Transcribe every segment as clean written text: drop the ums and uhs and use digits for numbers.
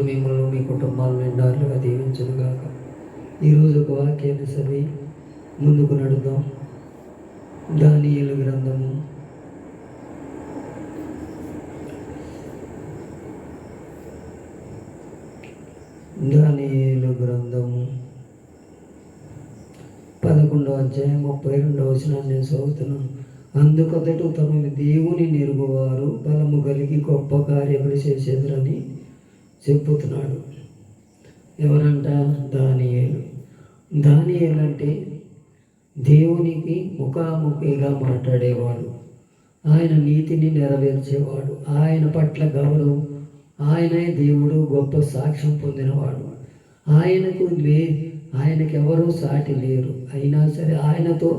మిమ్మల్ని మీ కుటుంబాలను నిండారులుగా దీవించునుగాక. ఈరోజు ఒక వాక్యాన్ని చదివి ముందుకు నడుద్దాం. దానియేలు గ్రంథము 11వ అధ్యాయం 32వ వచనాన్ని నేను చదువుతున్నాను. అందుకతడు తమ దేవుని నెరుగువారు బలము కలిగి గొప్ప కార్యములు చేసేదరని చెప్పుతున్నాడు. ఎవరంట? దానియేలు. దానియేలు అంటే దేవునికి ముఖాముఖిగా మాట్లాడేవాడు, ఆయన నీతిని నెరవేర్చేవాడు, ఆయన పట్ల గౌరవం, ఆయనే దేవుడు, గొప్ప సాక్ష్యం పొందినవాడు. ఆయనకెవరూ సాటి లేరు. అయినా సరే ఆయనతో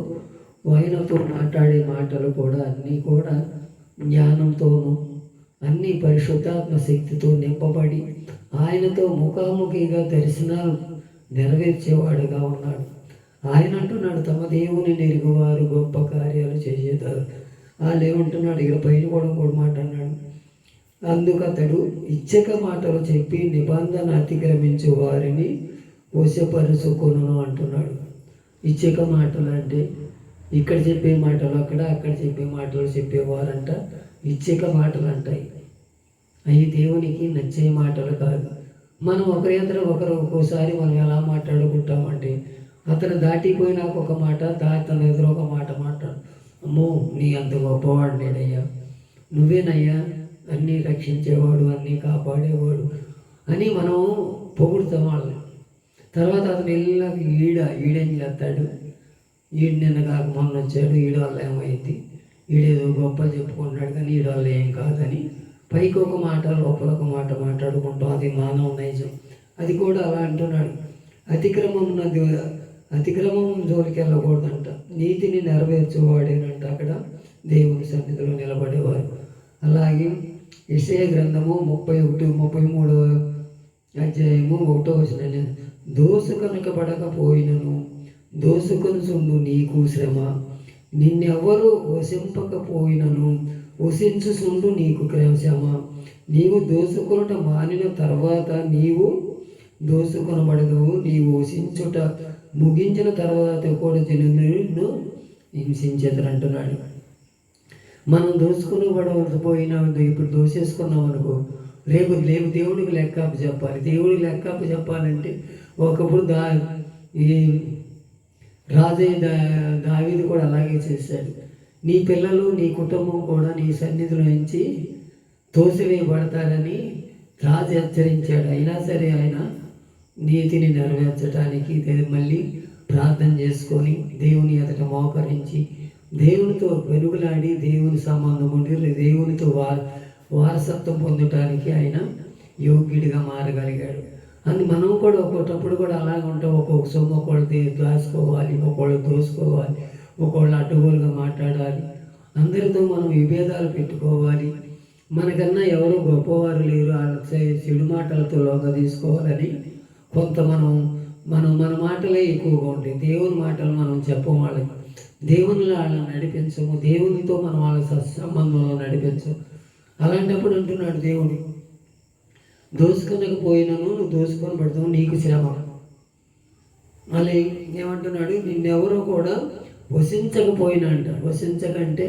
మాట్లాడే మాటలు కూడా అన్నీ కూడా జ్ఞానంతోనూ అన్నీ పరిశుద్ధాత్మ శక్తితో నింపబడి ఆయనతో ముఖాముఖిగా దర్శనాలు నెరవేర్చేవాడుగా ఉన్నాడు. ఆయన అంటున్నాడు, తమ దేవుని నెరుగువారు గొప్ప కార్యాలు చేసేదారు. వాళ్ళు ఏమంటున్నాడు? ఇక్కడ పైన కూడా మాట అన్నాడు. అందుకతడు ఇచ్చక మాటలు చెప్పి నిబంధన అతిక్రమించే వారిని వశపరుచుకొనును అంటున్నాడు. ఇచ్చక మాటలు అంటే ఇక్కడ చెప్పే మాటలు అక్కడ చెప్పే మాటలు చెప్పేవారంట ఇచ్చక మాటలు అంటాయి. అవి దేవునికి నచ్చే మాటలు కాదు. మనం ఒకరు ఒక్కోసారి మనం ఎలా మాట్లాడుకుంటామంటే, అతను దాటిపోయినాక ఒక మాట, తన ఎదురు ఒక మాట మాట్లాడు. అమ్మో, నీ అంత గొప్పవాడు నేనయ్యా, నువ్వేనయ్యా అన్నీ రక్షించేవాడు, అన్నీ కాపాడేవాడు అని మనం పొగుడుతాం వాళ్ళని. తర్వాత అతను వెళ్ళినాక ఈడేం చేస్తాడు? నిన్న కాక మొన్న వచ్చాడు, ఈడు వల్ల ఏమైంది, ఈడేదో గొప్ప చెప్పుకుంటాడు కానీ ఈడు వల్ల ఏం కాదని పైకి ఒక మాట లోపల ఒక మాట మాట్లాడుకుంటాం. అది మానవ నైజం. అది కూడా అలా అంటున్నాడు. అతిక్రమం జోలికి వెళ్ళకూడదంట, నీతిని నెరవేర్చేవాడేనంట అక్కడ దేవుని సన్నిధిలో నిలబడేవారు. అలాగే యెషయా గ్రంథము 33వ అధ్యాయము 1వ వచనం, దోసుకొనకబడకపోయినను దోసుకొనుచుండు నీకు శ్రమ, నిన్నెవరు వశింపకపోయినను వశించుచుండు నీకు శ్రమ. నీవు దోసుకొనుట మానిన తర్వాత నీవు దోసుకొనబడదు, నీవు వశించుట ముగించిన తర్వాత కూడా జనులను హింసించేదరంటున్నాడు. మనం దోసుకొనబడకపోయినా ఇప్పుడు దోసేసుకున్నాం అనుకో, రేపు దేవుడికి లెక్కపు చెప్పాలి. దేవుడికి లెక్కపు చెప్పాలంటే ఒకప్పుడు రాజయ్య దావీదు కూడా అలాగే చేశాడు. నీ పిల్లలు నీ కుటుంబం కూడా నీ సన్నిధిలో నుంచి తోసివేయబడతారని రాజు హెచ్చరించాడు. అయినా సరే ఆయన నీతిని నెరవేర్చడానికి మళ్ళీ ప్రార్థన చేసుకొని దేవుని ఎదుట మోకరించి దేవునితో వెలుగులాడి దేవుని సంబంధం ఉండి దేవునితో వారసత్వం పొందటానికి ఆయన యోగ్యుడిగా మారగలిగాడు. అని మనం కూడా ఒక్కొక్కప్పుడు కూడా అలాగే ఉంటాం. ఒక్కొక్క సొమ్ము ఒకళ్ళు దాచుకోవాలి, ఒకళ్ళు దోసుకోవాలి, ఒకళ్ళు అడ్డగోలుగా మాట్లాడాలి, అందరితో మనం విభేదాలు పెట్టుకోవాలి, మనకన్నా ఎవరో గొప్పవారు లేరు, చెడు మాటలతో లోగా తీసుకోవాలని కొంత మన మాటలే ఎక్కువగా ఉంటాయి. దేవుని మాటలు మనం చెప్పం, వాళ్ళకి దేవుని వాళ్ళని నడిపించము, దేవునితో మనం వాళ్ళ సత్సంబంధంలో నడిపించము. అలాంటప్పుడు అంటున్నాడు దేవుడు, దోసుకొనకపోయినను నువ్వు దోసుకొని పడతావు, నీకు శ్రమ. మళ్ళీ ఏమంటున్నాడు? నిన్నెవరో కూడా వశించకపోయినా అంట. వశించకంటే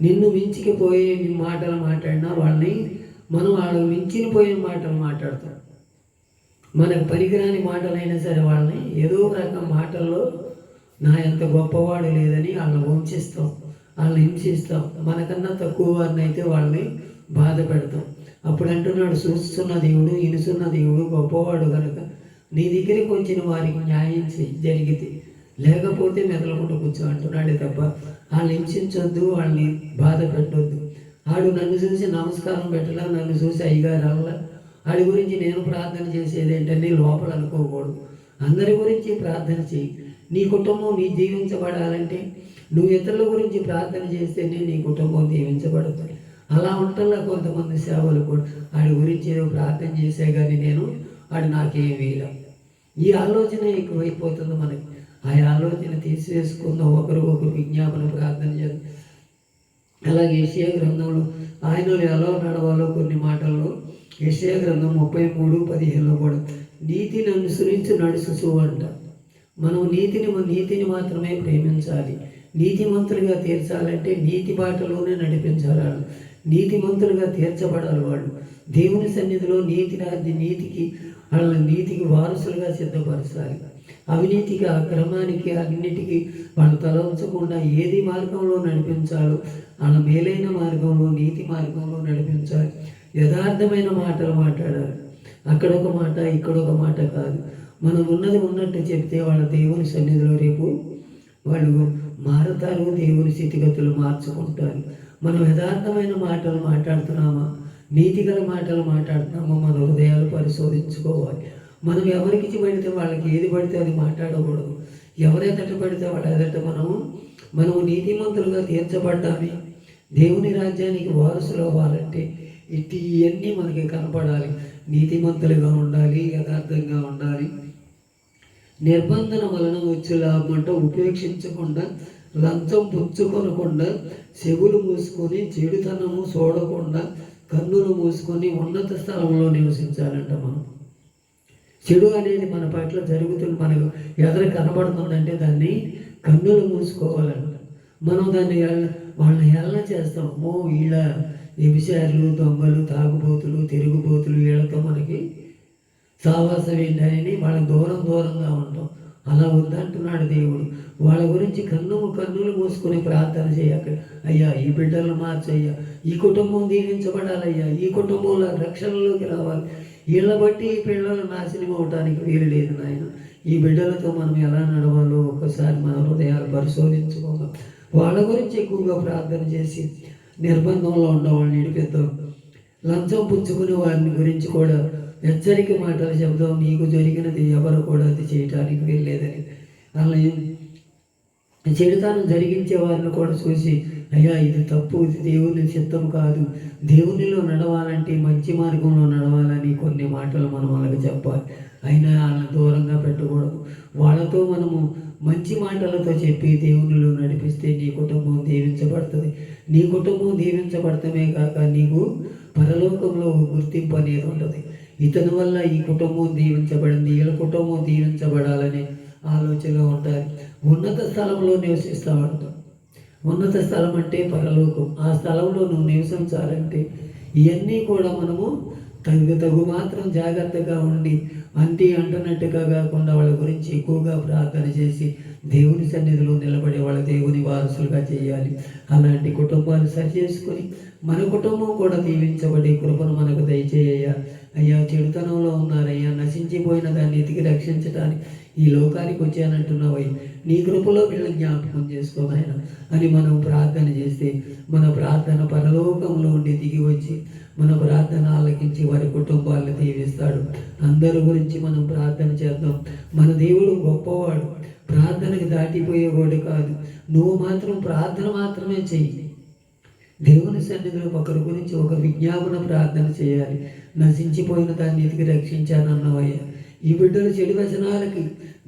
నిన్ను మించిపోయి నీ మాటలు మాట్లాడినా వాళ్ళని మనం వాళ్ళని మించిపోయిన మాటలు మాట్లాడతాం. మనకు పనికిరాని మాటలైనా సరే వాళ్ళని ఏదో రకం మాటల్లో నా ఎంత గొప్పవాడు లేదని వాళ్ళని వంచిస్తాం, వాళ్ళని హింసిస్తాం. మనకన్నా తక్కువ వారిని అయితే వాళ్ళని బాధ పెడతాం. అప్పుడు అంటున్నాడు, చూస్తున్న దేవుడు, ఇనుసున్న దేవుడు గొప్పవాడు కనుక నీ దగ్గరికి వచ్చిన వారికి న్యాయం జరిగితే, లేకపోతే మెదలకుండా కూర్చో అంటున్నాడే తప్ప వాళ్ళని హింసించొద్దు, వాళ్ళని బాధ పెట్టొద్దు. ఆడు నన్ను చూసి నమస్కారం పెట్టలా, నన్ను చూసి అయ్యగారు అలా, ఆడి గురించి నేను ప్రార్థన చేసేది ఏంటని లోపల అనుకోకూడదు. అందరి గురించి ప్రార్థన చేయి. నీ కుటుంబం నీ జీవించబడాలంటే నువ్వు ఇతరుల గురించి ప్రార్థన చేస్తేనే నీ కుటుంబం దీవించబడుతుంది. అలా ఉంటల్లా కొంతమంది సేవలు కూడా ఆడి గురించి ఏదో ప్రార్థన చేసే కానీ ఆడు నాకేం వీల, ఈ ఆలోచన ఎక్కువైపోతుంది మనకి. ఆ ఆలోచన తీసివేసుకుందాం, ఒకరికొకరు విజ్ఞాపన ప్రార్థన చేద్దాం. అలాగే యెషయా గ్రంథంలో ఆయనలో ఎలా నడవాలో కొన్ని మాటల్లో యెషయా గ్రంథం 33:15 కూడా నీతిని అనుసరించి నడుచుచు అంట. మనం నీతిని మాత్రమే ప్రేమించాలి. నీతిమంతులుగా తీర్చాలంటే నీతి బాటలోనే నడిపించాలి. నీతిమంతులుగా తీర్చబడాలి. వాళ్ళు దేవుని సన్నిధిలో నీతికి వాళ్ళ నీతికి వారసులుగా సిద్ధపరచాలి. అవినీతికి, అక్రమానికి, అన్నిటికీ వాళ్ళు తల ఉంచకుండా ఏది మార్గంలో నడిపించాలో వాళ్ళ మేలైన మార్గంలో, నీతి మార్గంలో నడిపించాలి. యథార్థమైన మాటలు మాట్లాడాలి. అక్కడ ఒక మాట, ఇక్కడ ఒక మాట కాదు. మనం ఉన్నది ఉన్నట్టు చెప్తే వాళ్ళ దేవుని సన్నిధిలో రేపు వాళ్ళు మారుతారు, దేవుని స్థితిగతులు మార్చుకుంటారు. మనం యథార్థమైన మాటలు మాట్లాడుతున్నామా, నీతిగల మాటలు మాట్లాడుతున్నామా, మన హృదయాలు పరిశోధించుకోవాలి. మనం ఎవరికి పడితే వాళ్ళకి ఏది పడితే అది మాట్లాడకూడదు. ఎవరెదట పడితే వాళ్ళ ఎదట మనము నీతిమంతులుగా తీర్చబడ్డామే. దేవుని రాజ్యానికి వారసులు అవ్వాలంటే ఇవన్నీ మనకి కనపడాలి. నీతిమంతులుగా ఉండాలి, యథార్థంగా ఉండాలి. నిర్బంధన వలన వచ్చే లాభమంట ఉపేక్షించకుండా, లంచం పుచ్చుకొనకుండా, చెవులు మూసుకొని, చెడుతనము చూడకుండా, కన్నులు మూసుకొని ఉన్నత స్థలంలో నివసించాలంట. మనం చెడు అనేది మన పట్ల జరుగుతుంది, మనకు ఎదురు కనబడుతుందంటే దాన్ని కన్నులు మూసుకోవాలంట. మనం దాన్ని వాళ్ళని హేళన చేస్తాము. వీళ్ళ వ్యభిచారులు, దొంగలు, తాగుబోతులు, తిరుగుబోతులు, వీళ్ళతో మనకి సావాసం ఏంటని వాళ్ళ దూరంగా ఉంటాం. అలా వద్దంటున్నాడు దేవుడు. వాళ్ళ గురించి కన్నులు మూసుకొని ప్రార్థన చేయక, అయ్యా ఈ బిడ్డలను మార్చయ్యా, ఈ కుటుంబం దీవించబడాలయ్యా, ఈ కుటుంబంలో రక్షణలోకి రావాలి, వీళ్ళ బట్టి ఈ పిల్లలు నాశనం అవటానికి వీలు లేదు నాయన. ఈ బిడ్డలతో మనం ఎలా నడవాలో ఒక్కసారి మన హృదయాలు పరిశోధించుకోవాలి. వాళ్ళ గురించి ఎక్కువగా ప్రార్థన చేసి నిర్బంధంలో ఉండవాళ్ళని విడిపిద్దాం. లంచం పుచ్చుకునే వారిని గురించి కూడా హెచ్చరిక మాటలు చెబుదాం. నీకు జరిగినది ఎవరు కూడా అది చేయటానికి వీల్లేదని. అలా చెడుతనం జరిగించే వారిని కూడా చూసి, అయ్యా ఇది తప్పు, ఇది దేవుని చిత్తం కాదు, దేవునిలో నడవాలంటే మంచి మార్గంలో నడవాలని కొన్ని మాటలు మనం వాళ్ళకి చెప్పాలి. అయినా వాళ్ళని దూరంగా పెట్టకూడదు. వాళ్ళతో మనము మంచి మాటలతో చెప్పి దేవునిలో నడిపిస్తే నీ కుటుంబం దీవించబడుతుంది. నీ కుటుంబం దీవించబడటమే కాక నీకు పరలోకంలో గుర్తింపు అనేది ఉంటుంది. ఇతని వల్ల ఈ కుటుంబం దీవించబడింది, వీళ్ళ కుటుంబం దీవించబడాలనే ఆలోచనలో ఉంటారు. ఉన్నత స్థలంలో నివసిస్తూ ఉంటాం. ఉన్నత స్థలం అంటే పరలోకం. ఆ స్థలంలో నువ్వు నివసించాలంటే ఇవన్నీ కూడా మనము తగు మాత్రం జాగ్రత్తగా ఉండి అంటున్నట్టుగా కాకుండా వాళ్ళ గురించి ఎక్కువగా ప్రార్థన చేసి దేవుని సన్నిధిలో నిలబడి వాళ్ళ దేవుని వారసులుగా చేయాలి. అలాంటి కుటుంబాలు సరి చేసుకొని మన కుటుంబం కూడా దీవించబడి కృపను మనకు దయచేయ. అయ్యా చెడుతనంలో ఉన్నారయ్యా, నశించిపోయిన దాన్ని ఎతికి రక్షించడానికి ఈ లోకానికి వచ్చానంటున్నావయ్యా, నీ కృపలో వీళ్ళని జ్ఞాపకం చేసుకోనాయన అని మనం ప్రార్థన చేస్తే మన ప్రార్థన పరలోకంలో ఉండి దిగి వచ్చి మన ప్రార్థన ఆలకించి వారి కుటుంబాలను దీవిస్తాడు. అందరి గురించి మనం ప్రార్థన చేద్దాం. మన దేవుడు గొప్పవాడు, ప్రార్థనకి దాటిపోయేవాడు కాదు. నువ్వు మాత్రం ప్రార్థన మాత్రమే చెయ్యి. దేవుని సన్నిధిలో ఒకరి గురించి ఒక విజ్ఞాపన ప్రార్థన చేయాలి. నశించిపోయిన దాన్ని ఎతికి రక్షించానన్నవయ్యా, ఈ బిడ్డలు చెడు వ్యసనాలకి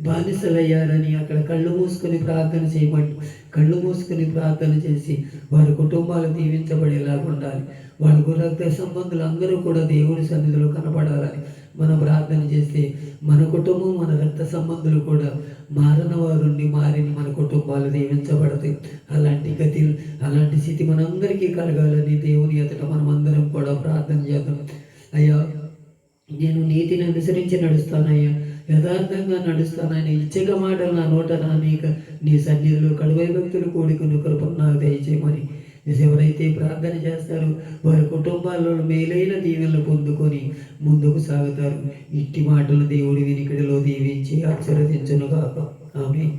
బానిసలయ్యారని అక్కడ కళ్ళు మూసుకొని ప్రార్థన చేయమంటూ కళ్ళు మూసుకొని ప్రార్థన చేసి వారి కుటుంబాలు దీవించబడేలాగా ఉండాలి. వాళ్ళకు రక్త సంబంధులు అందరూ కూడా దేవుని సన్నిధిలో కనపడాలని మనం ప్రార్థన చేస్తే మన కుటుంబం, మన రక్త సంబంధులు కూడా మారిన వారుండి మారిని మన కుటుంబాలు దీవించబడతాయి. అలాంటి స్థితి మనందరికీ కలగాలని దేవుని ఎదుట మనం అందరం కూడా ప్రార్థన చేద్దాం. అయ్యా నేను నీతిని అనుసరించి నడుస్తానయ్యా, యథార్థంగా నడుస్తానని ఇచ్చక మాటలు నా నోట రానీక నీ సన్నిధిలో కడువై భక్తులు కూడుకుని కృపను నాకు దయచేయమని ఎవరైతే ప్రార్థన చేస్తారో వారి కుటుంబాల్లో మేలైన దీవెనలు పొందుకొని ముందుకు సాగుతారు. ఇట్టి మాటలు దేవుడి వినికిడిలో దీవించి ఆశీర్వదించును గాక. ఆమేన్.